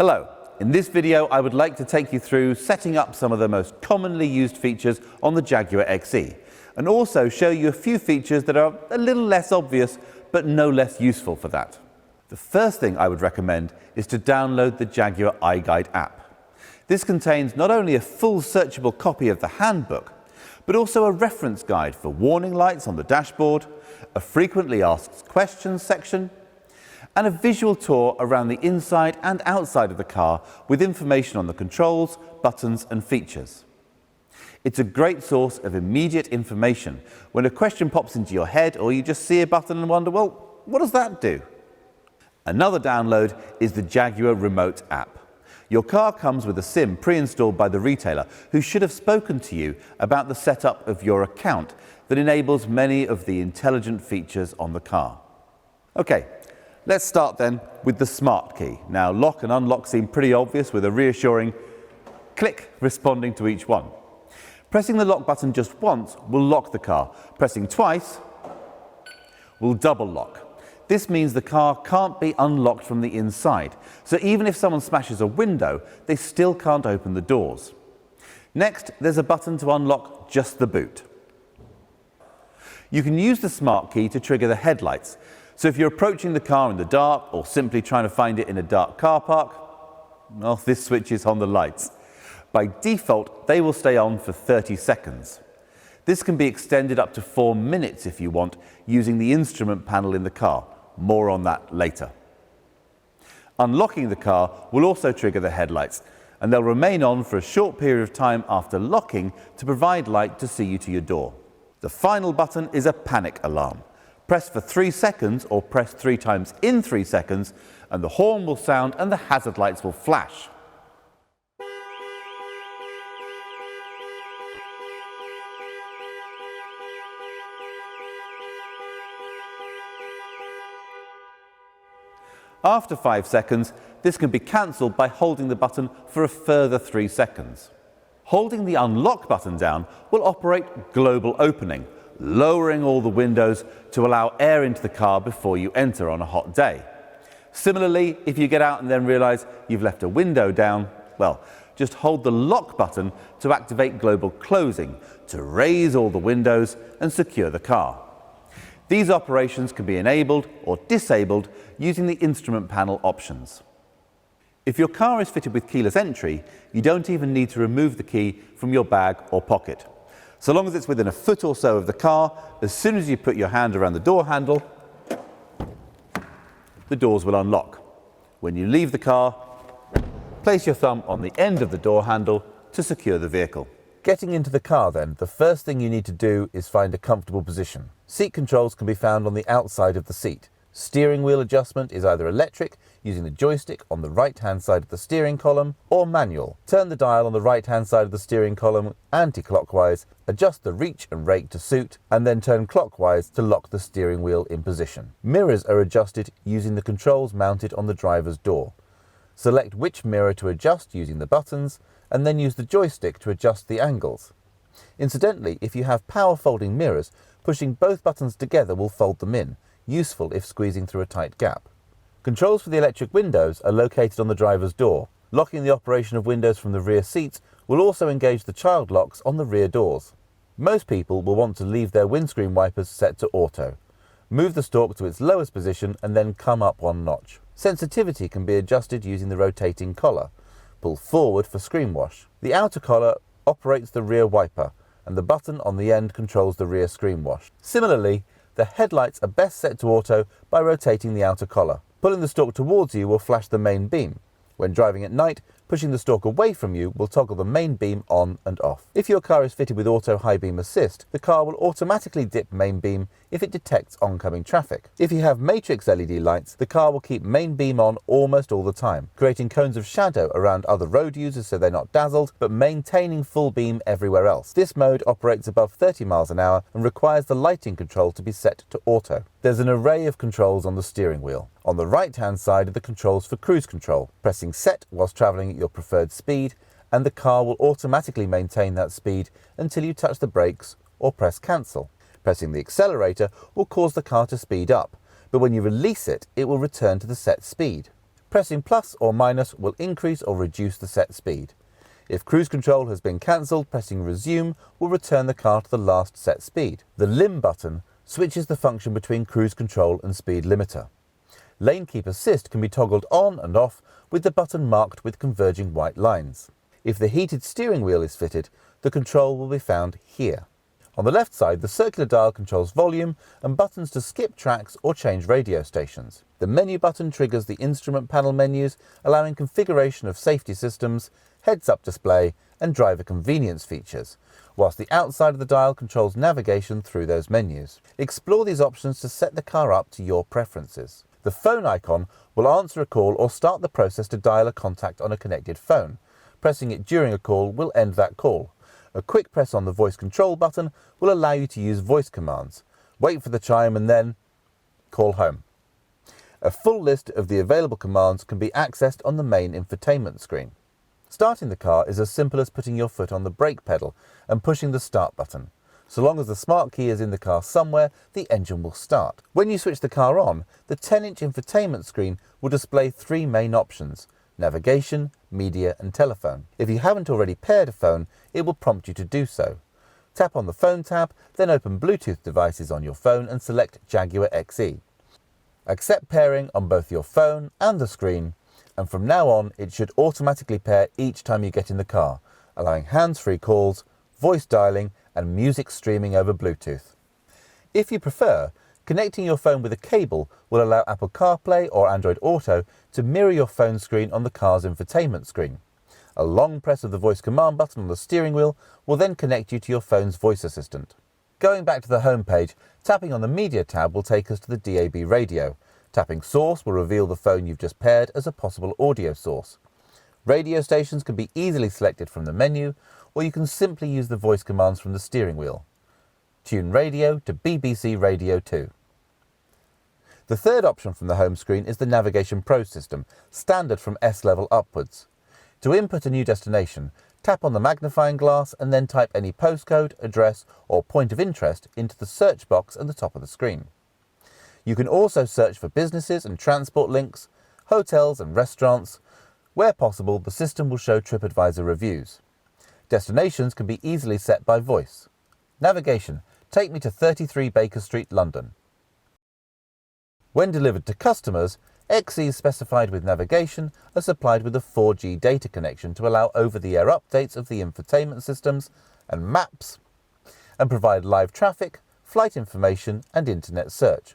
Hello, in this video I would like to take you through setting up some of the most commonly used features on the Jaguar XE and also show you a few features that are a little less obvious but no less useful for that. The first thing I would recommend is to download the Jaguar iGuide app. This contains not only a full searchable copy of the handbook, but also a reference guide for warning lights on the dashboard, a frequently asked questions section, and a visual tour around the inside and outside of the car with information on the controls, buttons and features. It's a great source of immediate information when a question pops into your head or you just see a button and wonder, well, what does that do? Another download is the Jaguar Remote app. Your car comes with a SIM pre-installed by the retailer who should have spoken to you about the setup of your account that enables many of the intelligent features on the car. Okay, let's start then with the smart key. Now, lock and unlock seem pretty obvious with a reassuring click responding to each one. Pressing the lock button just once will lock the car. Pressing twice will double lock. This means the car can't be unlocked from the inside. So even if someone smashes a window, they still can't open the doors. Next, there's a button to unlock just the boot. You can use the smart key to trigger the headlights. So if you're approaching the car in the dark or simply trying to find it in a dark car park, well, this switches on the lights. By default, they will stay on for 30 seconds. This can be extended up to 4 minutes if you want, using the instrument panel in the car. More on that later. Unlocking the car will also trigger the headlights, and they'll remain on for a short period of time after locking to provide light to see you to your door. The final button is a panic alarm. Press for 3 seconds or press 3 times in 3 seconds and the horn will sound and the hazard lights will flash. After 5 seconds, this can be cancelled by holding the button for a further 3 seconds. Holding the unlock button down will operate global opening, lowering all the windows to allow air into the car before you enter on a hot day. Similarly, if you get out and then realise you've left a window down, well, just hold the lock button to activate global closing, to raise all the windows and secure the car. These operations can be enabled or disabled using the instrument panel options. If your car is fitted with keyless entry, you don't even need to remove the key from your bag or pocket. So long as it's within a foot or so of the car, as soon as you put your hand around the door handle, the doors will unlock. When you leave the car, place your thumb on the end of the door handle to secure the vehicle. Getting into the car then, the first thing you need to do is find a comfortable position. Seat controls can be found on the outside of the seat. Steering wheel adjustment is either electric, using the joystick on the right-hand side of the steering column, or manual. Turn the dial on the right-hand side of the steering column anti-clockwise, adjust the reach and rake to suit, and then turn clockwise to lock the steering wheel in position. Mirrors are adjusted using the controls mounted on the driver's door. Select which mirror to adjust using the buttons, and then use the joystick to adjust the angles. Incidentally, if you have power folding mirrors, pushing both buttons together will fold them in, useful if squeezing through a tight gap. Controls for the electric windows are located on the driver's door. Locking the operation of windows from the rear seats will also engage the child locks on the rear doors. Most people will want to leave their windscreen wipers set to auto. Move the stalk to its lowest position and then come up 1 notch. Sensitivity can be adjusted using the rotating collar. Pull forward for screen wash. The outer collar operates the rear wiper, and the button on the end controls the rear screen wash. Similarly, the headlights are best set to auto by rotating the outer collar. Pulling the stalk towards you will flash the main beam. When driving at night, pushing the stalk away from you will toggle the main beam on and off. If your car is fitted with auto high beam assist, the car will automatically dip main beam if it detects oncoming traffic. If you have matrix LED lights, the car will keep main beam on almost all the time, creating cones of shadow around other road users so they're not dazzled, but maintaining full beam everywhere else. This mode operates above 30 miles an hour and requires the lighting control to be set to auto. There's an array of controls on the steering wheel. On the right-hand side are the controls for cruise control. Pressing set whilst travelling at your preferred speed, and the car will automatically maintain that speed until you touch the brakes or press cancel. Pressing the accelerator will cause the car to speed up, but when you release it, it will return to the set speed. Pressing plus or minus will increase or reduce the set speed. If cruise control has been cancelled, pressing resume will return the car to the last set speed. The limb button switches the function between cruise control and speed limiter. Lane keep assist can be toggled on and off with the button marked with converging white lines. If the heated steering wheel is fitted, the control will be found here. On the left side, the circular dial controls volume and buttons to skip tracks or change radio stations. The menu button triggers the instrument panel menus, allowing configuration of safety systems, heads-up display and driver convenience features, whilst the outside of the dial controls navigation through those menus. Explore these options to set the car up to your preferences. The phone icon will answer a call or start the process to dial a contact on a connected phone. Pressing it during a call will end that call. A quick press on the voice control button will allow you to use voice commands. Wait for the chime and then call home. A full list of the available commands can be accessed on the main infotainment screen. Starting the car is as simple as putting your foot on the brake pedal and pushing the start button. So long as the smart key is in the car somewhere, the engine will start. When you switch the car on, the 10-inch infotainment screen will display three main options: navigation, media and telephone. If you haven't already paired a phone, it will prompt you to do so. Tap on the phone tab, then open Bluetooth devices on your phone and select Jaguar XE. Accept pairing on both your phone and the screen, and from now on it should automatically pair each time you get in the car, allowing hands-free calls, voice dialing and music streaming over Bluetooth. If you prefer, connecting your phone with a cable will allow Apple CarPlay or Android Auto to mirror your phone screen on the car's infotainment screen. A long press of the voice command button on the steering wheel will then connect you to your phone's voice assistant. Going back to the home page, tapping on the Media tab will take us to the DAB radio. Tapping Source will reveal the phone you've just paired as a possible audio source. Radio stations can be easily selected from the menu, or you can simply use the voice commands from the steering wheel. Tune radio to BBC Radio 2. The third option from the home screen is the Navigation Pro system, standard from S level upwards. To input a new destination, tap on the magnifying glass and then type any postcode, address or point of interest into the search box at the top of the screen. You can also search for businesses and transport links, hotels and restaurants. Where possible, the system will show TripAdvisor reviews. Destinations can be easily set by voice. Navigation: take me to 33 Baker Street, London. When delivered to customers, XEs specified with navigation are supplied with a 4G data connection to allow over-the-air updates of the infotainment systems and maps, and provide live traffic, flight information and internet search.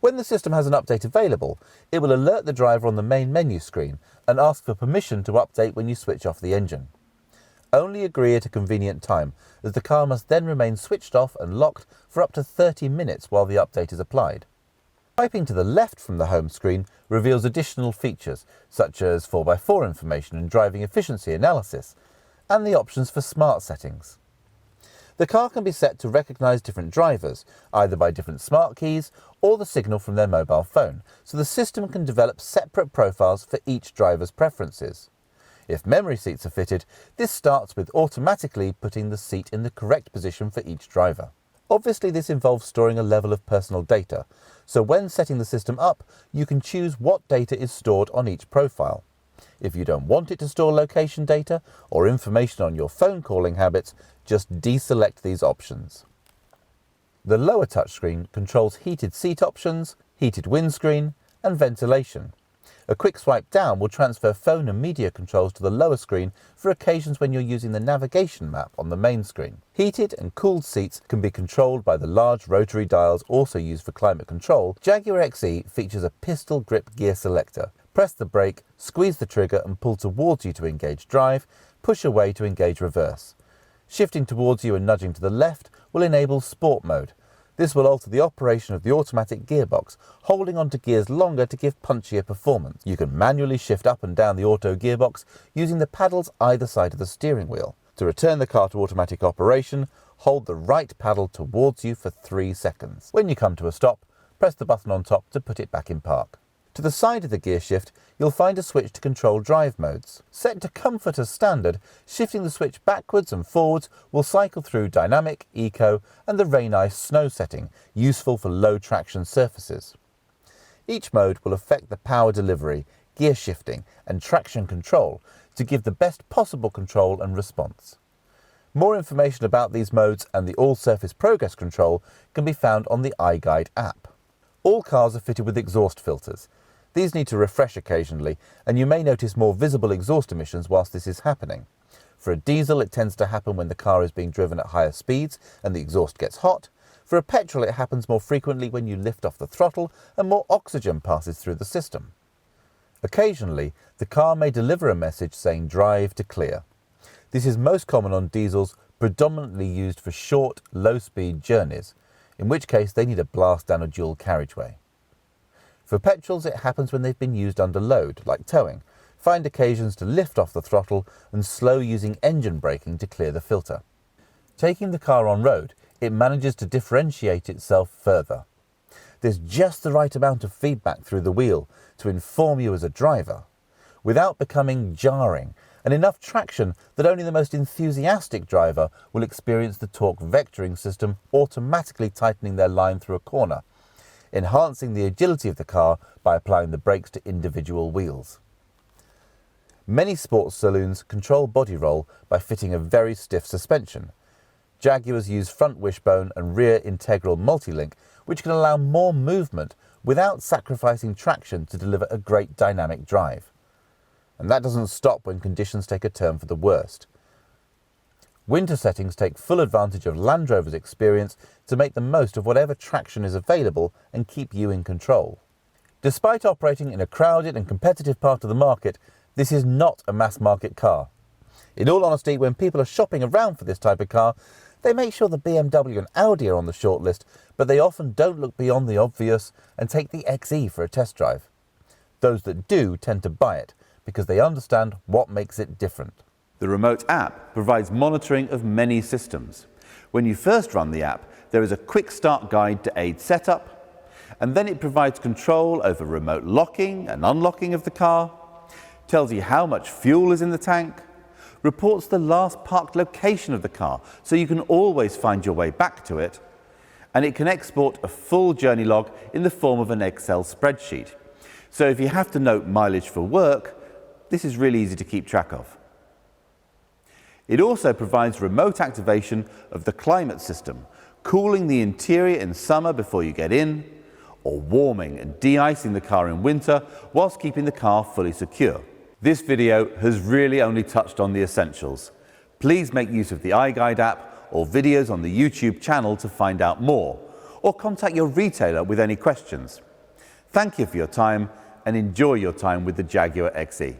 When the system has an update available, it will alert the driver on the main menu screen and ask for permission to update when you switch off the engine. Only agree at a convenient time, as the car must then remain switched off and locked for up to 30 minutes while the update is applied. Swiping to the left from the home screen reveals additional features, such as 4x4 information and driving efficiency analysis, and the options for smart settings. The car can be set to recognise different drivers, either by different smart keys or the signal from their mobile phone, so the system can develop separate profiles for each driver's preferences. If memory seats are fitted, this starts with automatically putting the seat in the correct position for each driver. Obviously, this involves storing a level of personal data, so when setting the system up, you can choose what data is stored on each profile. If you don't want it to store location data or information on your phone calling habits, just deselect these options. The lower touchscreen controls heated seat options, heated windscreen, and ventilation. A quick swipe down will transfer phone and media controls to the lower screen for occasions when you're using the navigation map on the main screen. Heated and cooled seats can be controlled by the large rotary dials also used for climate control. Jaguar XE features a pistol grip gear selector. Press the brake, squeeze the trigger and pull towards you to engage drive, push away to engage reverse. Shifting towards you and nudging to the left will enable sport mode. This will alter the operation of the automatic gearbox, holding onto gears longer to give punchier performance. You can manually shift up and down the auto gearbox using the paddles either side of the steering wheel. To return the car to automatic operation, hold the right paddle towards you for 3 seconds. When you come to a stop, press the button on top to put it back in park. To the side of the gear shift, you'll find a switch to control drive modes. Set to comfort as standard, shifting the switch backwards and forwards will cycle through dynamic, eco and the rain ice snow setting, useful for low traction surfaces. Each mode will affect the power delivery, gear shifting and traction control to give the best possible control and response. More information about these modes and the all-surface progress control can be found on the iGuide app. All cars are fitted with exhaust filters. These need to refresh occasionally, and you may notice more visible exhaust emissions whilst this is happening. For a diesel, it tends to happen when the car is being driven at higher speeds and the exhaust gets hot. For a petrol, it happens more frequently when you lift off the throttle and more oxygen passes through the system. Occasionally, the car may deliver a message saying drive to clear. This is most common on diesels, predominantly used for short, low-speed journeys, in which case they need a blast down a dual carriageway. For petrols, it happens when they've been used under load, like towing. Find occasions to lift off the throttle and slow using engine braking to clear the filter. Taking the car on road, it manages to differentiate itself further. There's just the right amount of feedback through the wheel to inform you as a driver, without becoming jarring, and enough traction that only the most enthusiastic driver will experience the torque vectoring system automatically tightening their line through a corner, enhancing the agility of the car by applying the brakes to individual wheels. Many sports saloons control body roll by fitting a very stiff suspension. Jaguars use front wishbone and rear integral multi-link, which can allow more movement without sacrificing traction to deliver a great dynamic drive. And that doesn't stop when conditions take a turn for the worst. Winter settings take full advantage of Land Rover's experience to make the most of whatever traction is available and keep you in control. Despite operating in a crowded and competitive part of the market, this is not a mass market car. In all honesty, when people are shopping around for this type of car, they make sure the BMW and Audi are on the shortlist, but they often don't look beyond the obvious and take the XE for a test drive. Those that do tend to buy it, because they understand what makes it different. The remote app provides monitoring of many systems. When you first run the app, there is a quick start guide to aid setup, and then it provides control over remote locking and unlocking of the car, tells you how much fuel is in the tank, reports the last parked location of the car so you can always find your way back to it, and it can export a full journey log in the form of an Excel spreadsheet. So if you have to note mileage for work, this is really easy to keep track of. It also provides remote activation of the climate system, cooling the interior in summer before you get in, or warming and de-icing the car in winter whilst keeping the car fully secure. This video has really only touched on the essentials. Please make use of the iGuide app or videos on the YouTube channel to find out more, or contact your retailer with any questions. Thank you for your time and enjoy your time with the Jaguar XE.